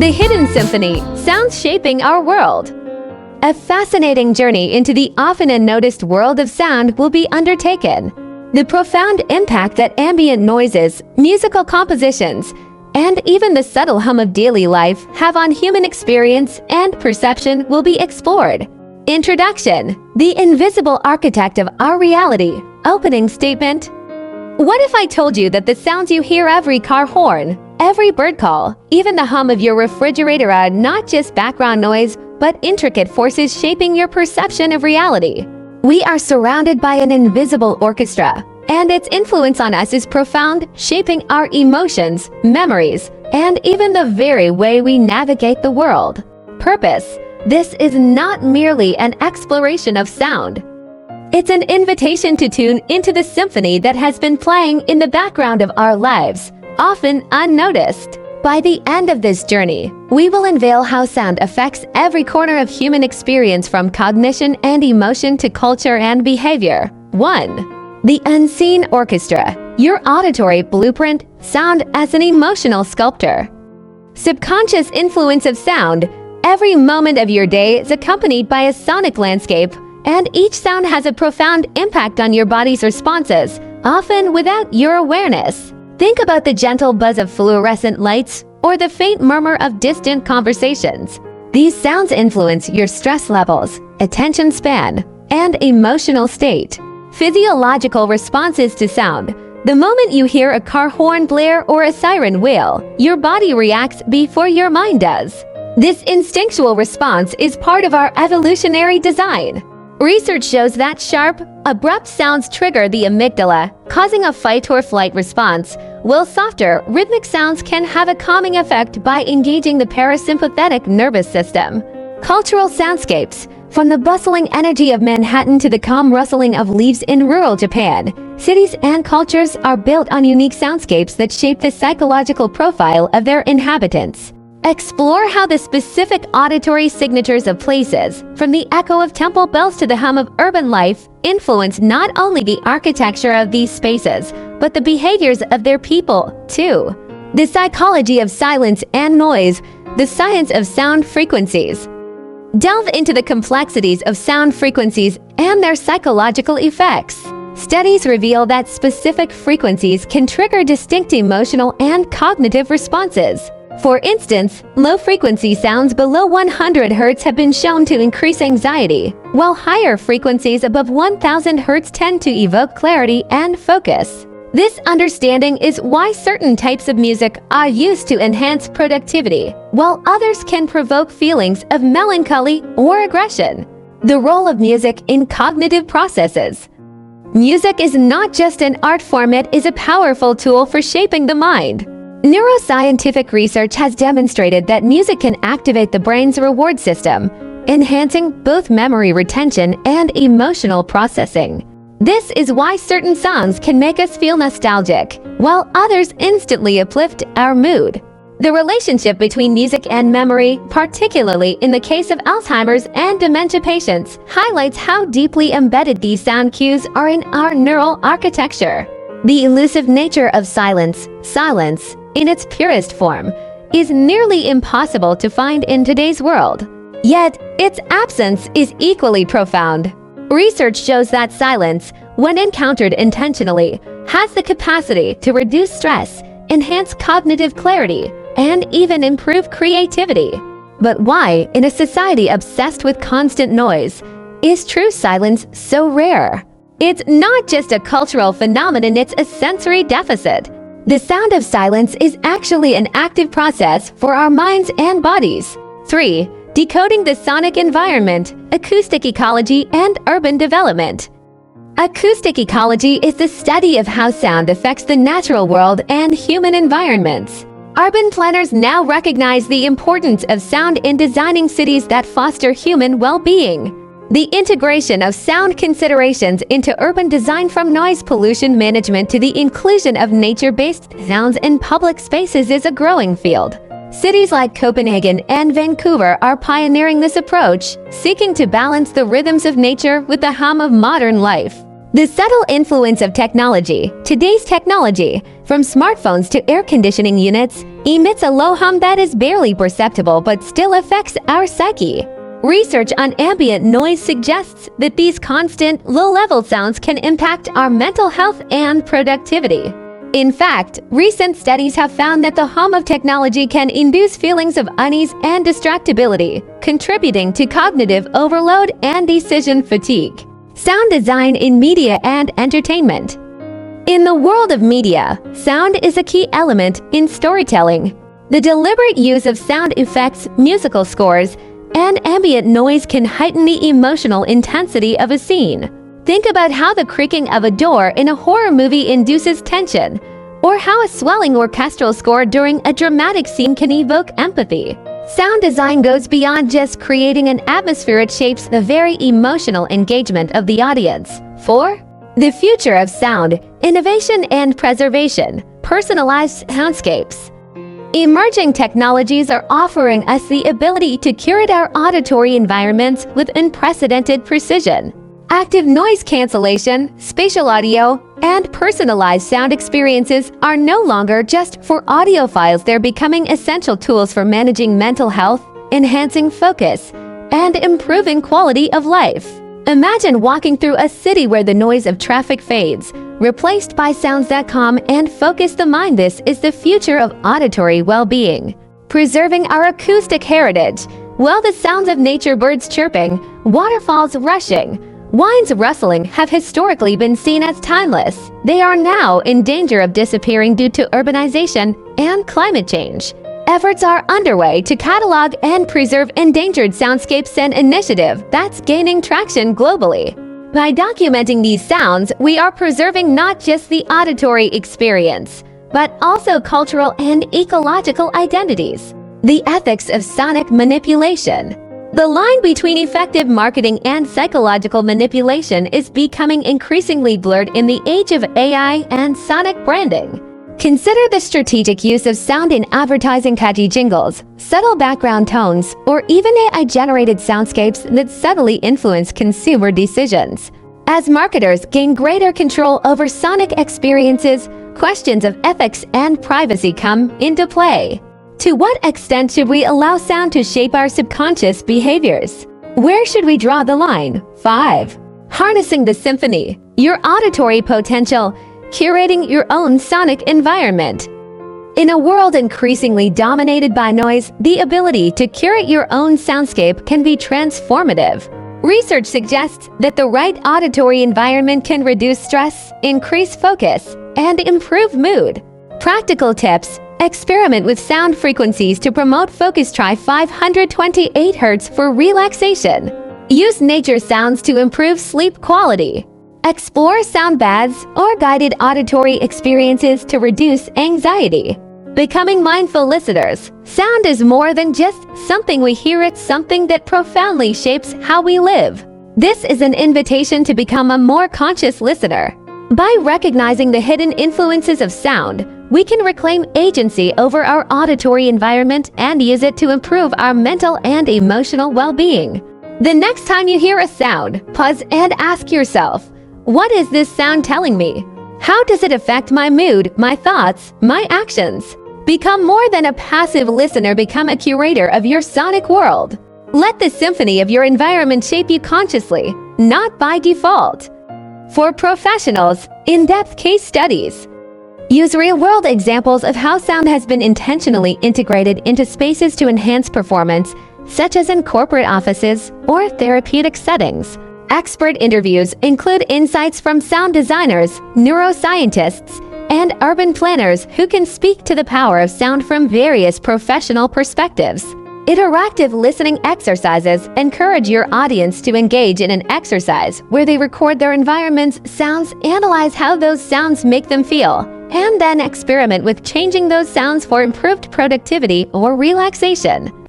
The Hidden Symphony, Sounds Shaping Our World. A fascinating journey into the often unnoticed world of sound will be undertaken. The profound impact that ambient noises, musical compositions, and even the subtle hum of daily life have on human experience and perception will be explored. Introduction: The Invisible Architect of Our Reality. Opening statement. What if I told you that the sounds you hear, every car horn, every bird call, even the hum of your refrigerator, are not just background noise, but intricate forces shaping your perception of reality? We are surrounded by an invisible orchestra, and its influence on us is profound, shaping our emotions, memories, and even the very way we navigate the world. Purpose: this is not merely an exploration of sound. It's an invitation to tune into the symphony that has been playing in the background of our lives, often unnoticed. By the end of this journey, we will unveil how sound affects every corner of human experience, from cognition and emotion to culture and behavior. 1. The Unseen Orchestra, your auditory blueprint, sound as an emotional sculptor. Subconscious influence of sound. Every moment of your day is accompanied by a sonic landscape, and each sound has a profound impact on your body's responses, often without your awareness. Think about the gentle buzz of fluorescent lights or the faint murmur of distant conversations. These sounds influence your stress levels, attention span, and emotional state. Physiological responses to sound. The moment you hear a car horn blare or a siren wail, your body reacts before your mind does. This instinctual response is part of our evolutionary design. Research shows that sharp, abrupt sounds trigger the amygdala, causing a fight or flight response, while softer, rhythmic sounds can have a calming effect by engaging the parasympathetic nervous system. Cultural soundscapes. From the bustling energy of Manhattan to the calm rustling of leaves in rural Japan, cities and cultures are built on unique soundscapes that shape the psychological profile of their inhabitants. Explore how the specific auditory signatures of places, from the echo of temple bells to the hum of urban life, influence not only the architecture of these spaces, but the behaviors of their people, too. The psychology of silence and noise, the science of sound frequencies. Delve into the complexities of sound frequencies and their psychological effects. Studies reveal that specific frequencies can trigger distinct emotional and cognitive responses. For instance, low-frequency sounds below 100 Hz have been shown to increase anxiety, while higher frequencies above 1000 Hz tend to evoke clarity and focus. This understanding is why certain types of music are used to enhance productivity, while others can provoke feelings of melancholy or aggression. The role of music in cognitive processes. Music is not just an art form, it is a powerful tool for shaping the mind. Neuroscientific research has demonstrated that music can activate the brain's reward system, enhancing both memory retention and emotional processing. This is why certain songs can make us feel nostalgic, while others instantly uplift our mood. The relationship between music and memory, particularly in the case of Alzheimer's and dementia patients, highlights how deeply embedded these sound cues are in our neural architecture. The elusive nature of silence, in its purest form, is nearly impossible to find in today's world. Yet, its absence is equally profound. Research shows that silence, when encountered intentionally, has the capacity to reduce stress, enhance cognitive clarity, and even improve creativity. But why, in a society obsessed with constant noise, is true silence so rare? It's not just a cultural phenomenon, it's a sensory deficit. The sound of silence is actually an active process for our minds and bodies. 3. Decoding the sonic environment, acoustic ecology, and urban development. Acoustic ecology is the study of how sound affects the natural world and human environments. Urban planners now recognize the importance of sound in designing cities that foster human well-being. The integration of sound considerations into urban design, from noise pollution management to the inclusion of nature-based sounds in public spaces, is a growing field. Cities like Copenhagen and Vancouver are pioneering this approach, seeking to balance the rhythms of nature with the hum of modern life. The subtle influence of technology. Today's technology, from smartphones to air conditioning units, emits a low hum that is barely perceptible but still affects our psyche. Research on ambient noise suggests that these constant, low-level sounds can impact our mental health and productivity. In fact, recent studies have found that the hum of technology can induce feelings of unease and distractibility, contributing to cognitive overload and decision fatigue. Sound design in media and entertainment. In the world of media, sound is a key element in storytelling. The deliberate use of sound effects, musical scores, and ambient noise can heighten the emotional intensity of a scene. Think about how the creaking of a door in a horror movie induces tension, or how a swelling orchestral score during a dramatic scene can evoke empathy. Sound design goes beyond just creating an atmosphere, it shapes the very emotional engagement of the audience. 4. The future of sound, innovation and preservation, personalized soundscapes. Emerging technologies are offering us the ability to curate our auditory environments with unprecedented precision. Active noise cancellation, spatial audio, and personalized sound experiences are no longer just for audiophiles. They're becoming essential tools for managing mental health, enhancing focus, and improving quality of life. Imagine walking through a city where the noise of traffic fades, replaced by sounds that calm and focus the mind. This is the future of auditory well-being. Preserving our acoustic heritage. While the sounds of nature, birds chirping, waterfalls rushing, wines rustling have historically been seen as timeless, they are now in danger of disappearing due to urbanization and climate change. Efforts are underway to catalog and preserve endangered soundscapes, an initiative that's gaining traction globally. By documenting these sounds, we are preserving not just the auditory experience, but also cultural and ecological identities. The ethics of sonic manipulation. The line between effective marketing and psychological manipulation is becoming increasingly blurred in the age of AI and sonic branding. Consider the strategic use of sound in advertising, catchy jingles, subtle background tones, or even AI-generated soundscapes that subtly influence consumer decisions. As marketers gain greater control over sonic experiences, questions of ethics and privacy come into play. To what extent should we allow sound to shape our subconscious behaviors? Where should we draw the line? 5. Harnessing the symphony, your auditory potential. Curating your own sonic environment. In a world increasingly dominated by noise, the ability to curate your own soundscape can be transformative. Research suggests that the right auditory environment can reduce stress, increase focus, and improve mood. Practical tips: experiment with sound frequencies to promote focus. Try 528 Hz for relaxation. Use nature sounds to improve sleep quality. Explore sound baths or guided auditory experiences to reduce anxiety. Becoming mindful listeners. Sound is more than just something we hear, it's something that profoundly shapes how we live. This is an invitation to become a more conscious listener. By recognizing the hidden influences of sound, we can reclaim agency over our auditory environment and use it to improve our mental and emotional well-being. The next time you hear a sound, pause and ask yourself, what is this sound telling me? How does it affect my mood, my thoughts, my actions? Become more than a passive listener, become a curator of your sonic world. Let the symphony of your environment shape you consciously, not by default. For professionals, in-depth case studies. Use real-world examples of how sound has been intentionally integrated into spaces to enhance performance, such as in corporate offices or therapeutic settings. Expert interviews include insights from sound designers, neuroscientists, and urban planners who can speak to the power of sound from various professional perspectives. Interactive listening exercises encourage your audience to engage in an exercise where they record their environment's sounds, analyze how those sounds make them feel, and then experiment with changing those sounds for improved productivity or relaxation.